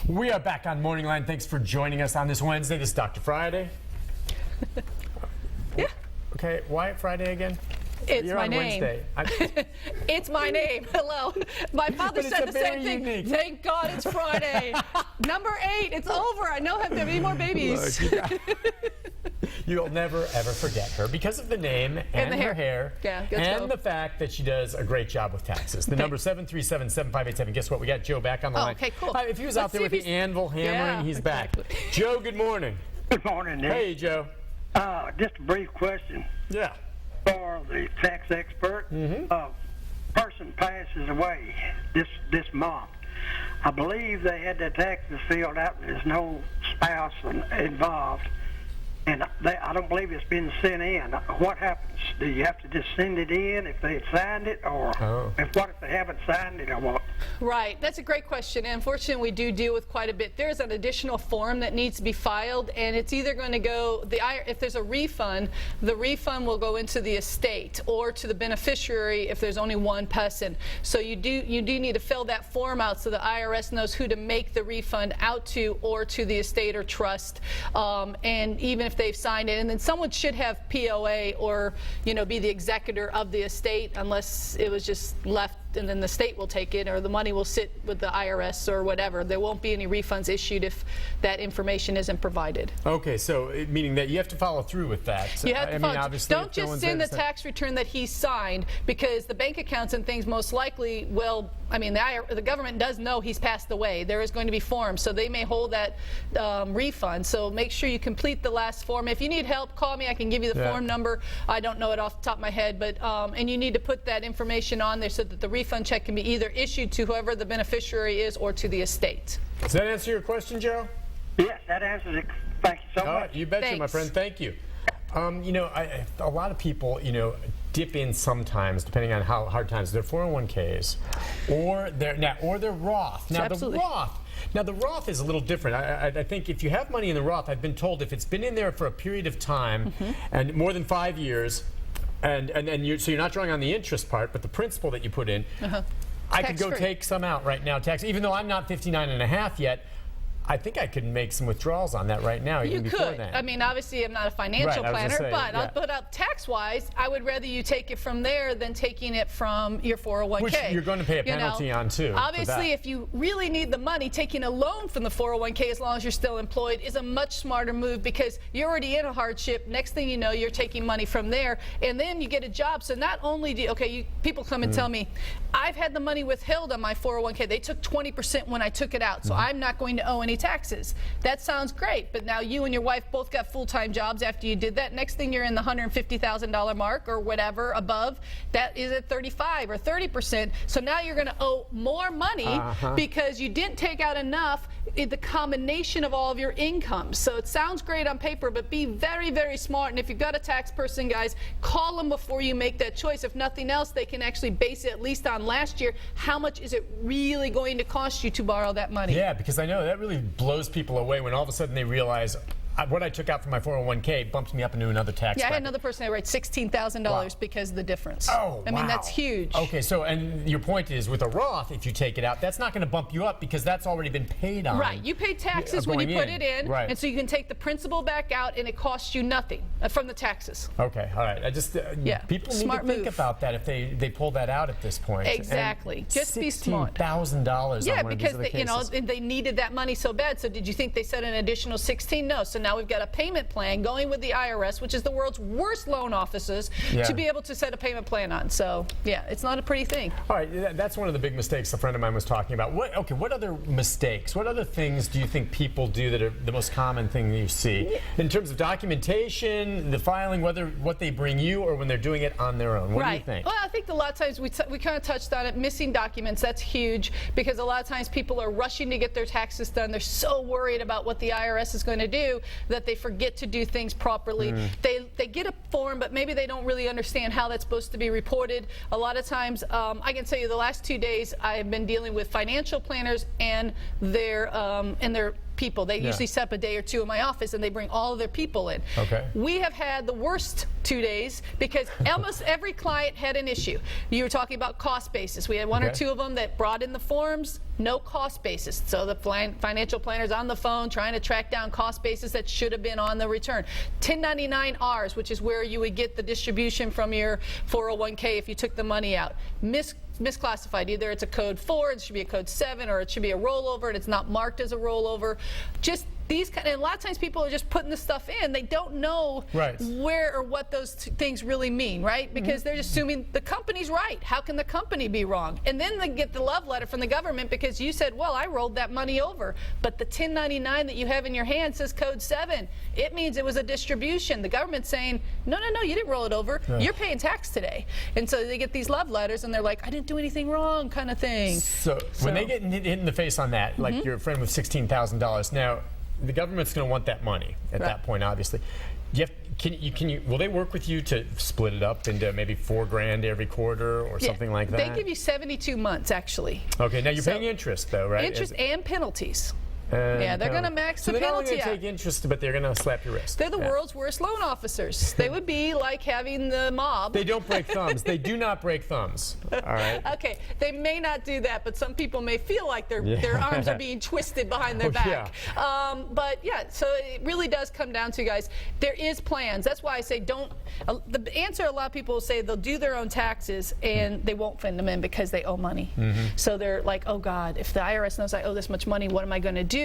We are back on Morning Line. Thanks for joining us on this Wednesday. This is Dr. Friday. Yeah. Okay, why Friday again? It's You're my on name. Wednesday. It's my name. Hello. My father But it's said a the same very thing. unique- Thank God it's Friday. Number 8. It's over. I don't have to have any more babies. Look, you'll never, ever forget her because of the name and the her hair. hair Yeah, let's and go. the fact that she does a great job with taxes. The number 737-7587. Guess what? We got Joe back on the line. Okay, cool. If he was Let's out there see with if the he's- anvil hammering, Yeah, he's exactly. back. Joe, good morning. Good morning, Nick. Hey, Joe. Just a brief question Yeah. for the tax expert. Person passes away this month. I believe they had their taxes filled out and there's no spouse involved. And I don't believe it's been sent in. What happens? Do you have to just send it in if they had signed it? Or what if they haven't signed it or what? Right. That's a great question. And unfortunately, we do deal with quite a bit. There's an additional form that needs to be filed, and it's either going to go, if there's a refund, the refund will go into the estate or to the beneficiary if there's only one person. So you do need to fill that form out so the IRS knows who to make the refund out to, or to the estate or trust. And even if they've signed it, and then someone should have POA or be the executor of the estate, unless it was just left and then the state will take it, or the money will sit with the IRS or whatever. There won't be any refunds issued if that information isn't provided. Okay, so meaning that you have to follow through with that. You have to follow. Obviously, Don't if no just one's send the there to tax return that he signed, because the bank accounts and things most likely will. I mean, the government does know he's passed away. There is going to be forms, so they may hold that refund. So make sure you complete the last form. If you need help, call me. I can give you the form number. I don't know it off the top of my head, but and you need to put that information on there so that the refund check can be either issued to whoever the beneficiary is or to the estate. Does that answer your question, Joe? Yes, that answers it. Thank you so much. You betcha, my Thanks. friend. Thank you. A lot of people, dip in sometimes, depending on how hard times, their 401ks or their Roth. Now, Absolutely. the Roth is a little different. I think if you have money in the Roth, I've been told if it's been in there for a period of time and more than 5 years, so you're not drawing on the interest part, but the principal that you put in, I could go Tax-free. take some out right now, even though I'm not 59 and a half yet. I think I could make some withdrawals on that right now, even You before could. then. I mean, obviously, I'm not a financial Right, I was planner, gonna say, but yeah. I'll put up tax-wise, I would rather you take it from there than taking it from your 401k. Which you're going to pay a penalty on, too, for Obviously, that. if you really need the money, taking a loan from the 401k as long as you're still employed is a much smarter move, because you're already in a hardship. Next thing you know, you're taking money from there, and then you get a job. So not only do people come and tell me, I've had the money withheld on my 401k. They took 20% when I took it out, so I'm not going to owe any taxes. That sounds great, but now you and your wife both got full-time jobs after you did that. Next thing you're in the $150,000 mark or whatever above. That is at 35 or 30%. So now you're going to owe more money because you didn't take out enough in the combination of all of your incomes. So it sounds great on paper, but be very, very smart. And if you've got a tax person, guys, call them before you make that choice. If nothing else, they can actually base it at least on last year. How much is it really going to cost you to borrow that money? Yeah, because I know that really blows people away when all of a sudden they realize what I took out from my 401k bumped me up into another tax Yeah, I had bracket. another person that write $16,000 because of the difference. Oh, I mean, wow. that's huge. Okay, so, and your point is with a Roth, if you take it out, that's not going to bump you up because that's already been paid on. Right, you pay taxes when you going put it in, Right. and so you can take the principal back out, and it costs you nothing from the taxes. Okay, all right. I just, people need Smart to think move. about that if they pull that out at this point. Exactly. And Just be smart. $16,000 Yeah, on one of these because other cases. they needed that money so bad. So did you think they said an additional 16? No. So now we've got a payment plan going with the IRS, which is the world's worst loan offices, to be able to set a payment plan on. So yeah, it's not a pretty thing. All right, that's one of the big mistakes a friend of mine was talking about. What other mistakes, what other things do you think people do that are the most common thing that you see in terms of documentation, the filing, whether what they bring you or when they're doing it on their own? What do you think? Well, I think a lot of times we kind of touched on it. Missing documents, that's huge, because a lot of times people are rushing to get their taxes done. They're so worried about what the IRS is going to do that they forget to do things properly. They get a form, but maybe they don't really understand how that's supposed to be reported. A lot of times, I can tell you the last 2 days I have been dealing with financial planners and their people. They usually set up a day or two in my office, and they bring all of their people in. Okay. We have had the worst 2 days because almost every client had an issue. You were talking about cost basis. We had one or two of them that brought in the forms, no cost basis. So the financial planner's on the phone trying to track down cost basis that should have been on the return. 1099-Rs, which is where you would get the distribution from your 401k if you took the money out. Misclassified. Either it's a code 4, it should be a code 7, or it should be a rollover and it's not marked as a rollover. Just these kind, and a lot of times people are just putting the stuff in. They don't know where or what those things really mean, right? Because they're just assuming the company's right. How can the company be wrong? And then they get the love letter from the government because you said, well, I rolled that money over. But the 1099 that you have in your hand says code 7. It means it was a distribution. The government's saying, no, you didn't roll it over. You're paying tax today. And so they get these love letters and they're like, I didn't do anything wrong kind of thing. So when they get hit in the face on that, like your friend with $16,000, now, the government's going to want that money at that point, obviously. Will they work with you to split it up into maybe $4,000 every quarter or something like that? They give you 72 months, actually. Okay, now you're paying interest, though, right? Interest and penalties. Yeah, they're going to max the penalty out. So they're not only going to take interest, but they're going to slap your wrist. They're the world's worst loan officers. They would be like having the mob. They don't break thumbs. They do not break thumbs. All right. Okay, they may not do that, but some people may feel like their arms are being twisted behind their back. But yeah, so it really does come down to, guys, there is plans. That's why I say don't. The answer, a lot of people will say they'll do their own taxes and they won't send them in because they owe money. So they're like, oh God, if the IRS knows I owe this much money, what am I going to do?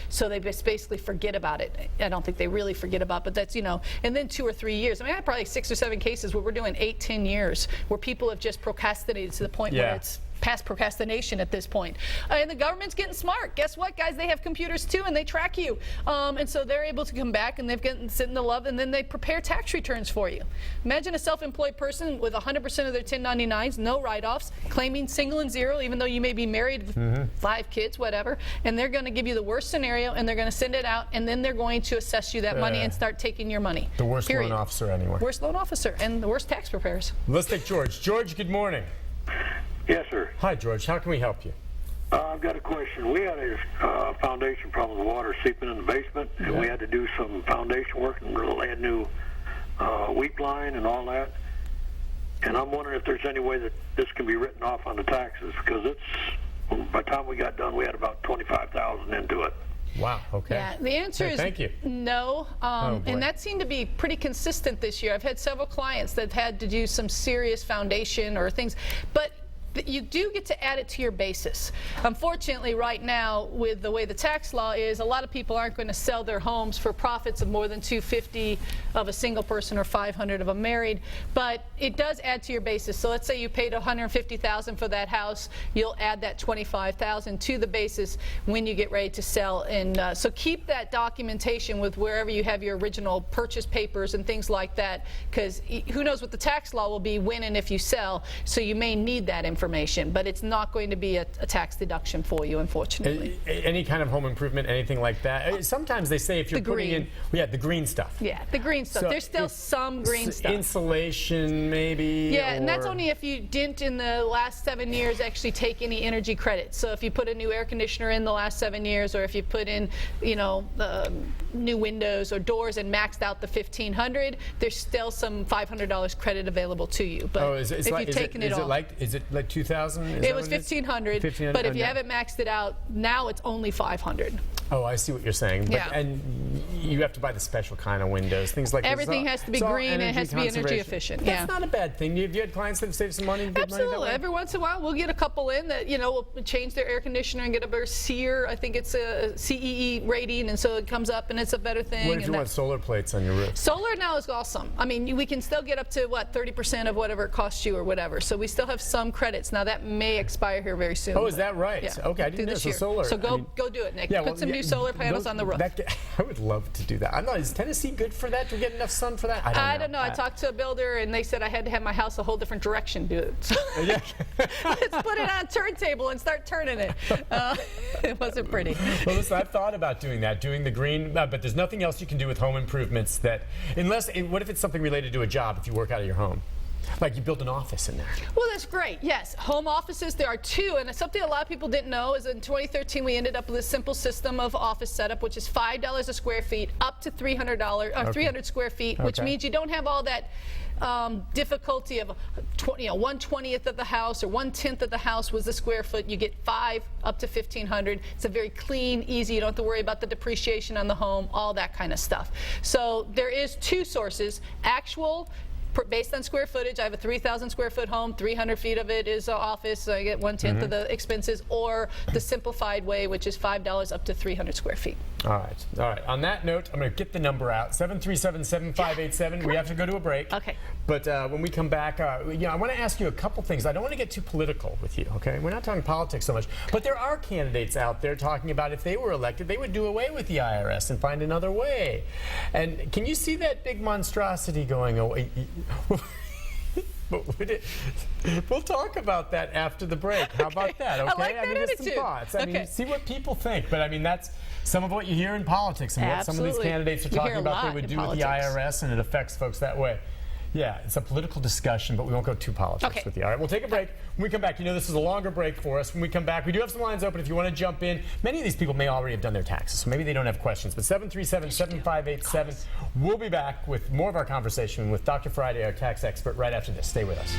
So they just basically forget about it. I don't think they really forget about it, but that's, and then 2 or 3 years. I mean, I had probably 6 or 7 cases where we're doing 8, 10 years where people have just procrastinated to the point where it's past procrastination at this point. And the government's getting smart. Guess what, guys? They have computers too, and they track you. And so they're able to come back, and they've gotten sit in the love, and then they prepare tax returns for you. Imagine a self-employed person with 100% of their 1099s, no write-offs, claiming single and zero, even though you may be married with 5 kids, whatever. And they're going to give you the worst scenario, and they're going to send it out, and then they're going to assess you that money and start taking your money. The worst loan officer anywhere. Worst loan officer, and the worst tax preparers. Let's take George. George, good morning. Yes, sir. Hi, George. How can we help you? I've got a question. We had a foundation problem with water seeping in the basement, and we had to do some foundation work and add new weep line and all that. And I'm wondering if there's any way that this can be written off on the taxes, because by the time we got done, we had about $25,000 into it. Wow, okay. Yeah, the answer is no, and that seemed to be pretty consistent this year. I've had several clients that had to do some serious foundation or things, but you do get to add it to your basis. Unfortunately, right now, with the way the tax law is, a lot of people aren't going to sell their homes for profits of more than $250 of a single person or $500 of a married, but it does add to your basis. So let's say you paid $150,000 for that house, you'll add that $25,000 to the basis when you get ready to sell. And so keep that documentation with wherever you have your original purchase papers and things like that, because who knows what the tax law will be when and if you sell, so you may need that information. But it's not going to be a tax deduction for you, unfortunately. Any kind of home improvement, anything like that? Sometimes they say if you're putting in, the green stuff. Yeah, the green stuff. So there's still some green stuff. Insulation, maybe. Yeah, and that's only if you didn't in the last 7 years actually take any energy credits. So if you put a new air conditioner in the last 7 years, or if you put in, new windows or doors and maxed out the $1,500, there's still some $500 credit available to you. But is it like 2,000? It was 1,500, but if you haven't maxed it out, now it's only 500. Oh, I see what you're saying. But, and you have to buy the special kind of windows, things like everything has to be green and it has to be energy efficient. That's not a bad thing. Have you had clients that have saved some money? Absolutely. Every once in a while, we'll get a couple in that will change their air conditioner and get a better SEER. I think it's a CEE rating, and so it comes up and it's a better thing. What if you want solar plates on your roof? Solar now is awesome. I mean, we can still get up to 30% of whatever it costs you or whatever. So we still have some credits. Now that may expire here very soon. Oh, is that right? Yeah. Okay, I didn't know. So solar. So go do it, Nick. Put some new solar panels on the roof. I would love to do that. I don't know. Is Tennessee good for that? Do we get enough sun for that? I don't know. I talked to a builder, and they said I had to have my house a whole different direction to do it. So let's put it on a turntable and start turning it. It wasn't pretty. Well, listen, I've thought about doing that, doing the green, but there's nothing else you can do with home improvements what if it's something related to a job if you work out of your home? Like you build an office in there. Well, that's great. Yes, home offices, there are two, and something a lot of people didn't know is in 2013 we ended up with a simple system of office setup, which is $5 a square feet up to $300 300 square feet, which means you don't have all that difficulty of 1/20th of the house or 1/10th of the house was the square foot. You get 5 up to 1,500. It's a very clean, easy. You don't have to worry about the depreciation on the home, all that kind of stuff. So there is two sources: actual, based on square footage. I have a 3,000 square foot home, 300 feet of it is office, so I get 1/10 of the expenses, or the simplified way, which is $5 up to 300 square feet. All right. All right. On that note, I'm going to get the number out, 737-7587. We have to go to a break. Okay. But when we come back, I want to ask you a couple things. I don't want to get too political with you, okay? We're not talking politics so much. But there are candidates out there talking about if they were elected, they would do away with the IRS and find another way. And can you see that big monstrosity going away? But we'll talk about that after the break. How about that? Okay. I like that just attitude. some thoughts. I mean, see what people think. But I mean, that's some of what you hear in politics and what some of these candidates are talking about they would do with the IRS, and it affects folks that way. Yeah, it's a political discussion, but we won't go too politics with you. All right, we'll take a break. When we come back, this is a longer break for us. When we come back, we do have some lines open if you want to jump in. Many of these people may already have done their taxes, so maybe they don't have questions. But 737-7587. We'll be back with more of our conversation with Dr. Friday, our tax expert, right after this. Stay with us.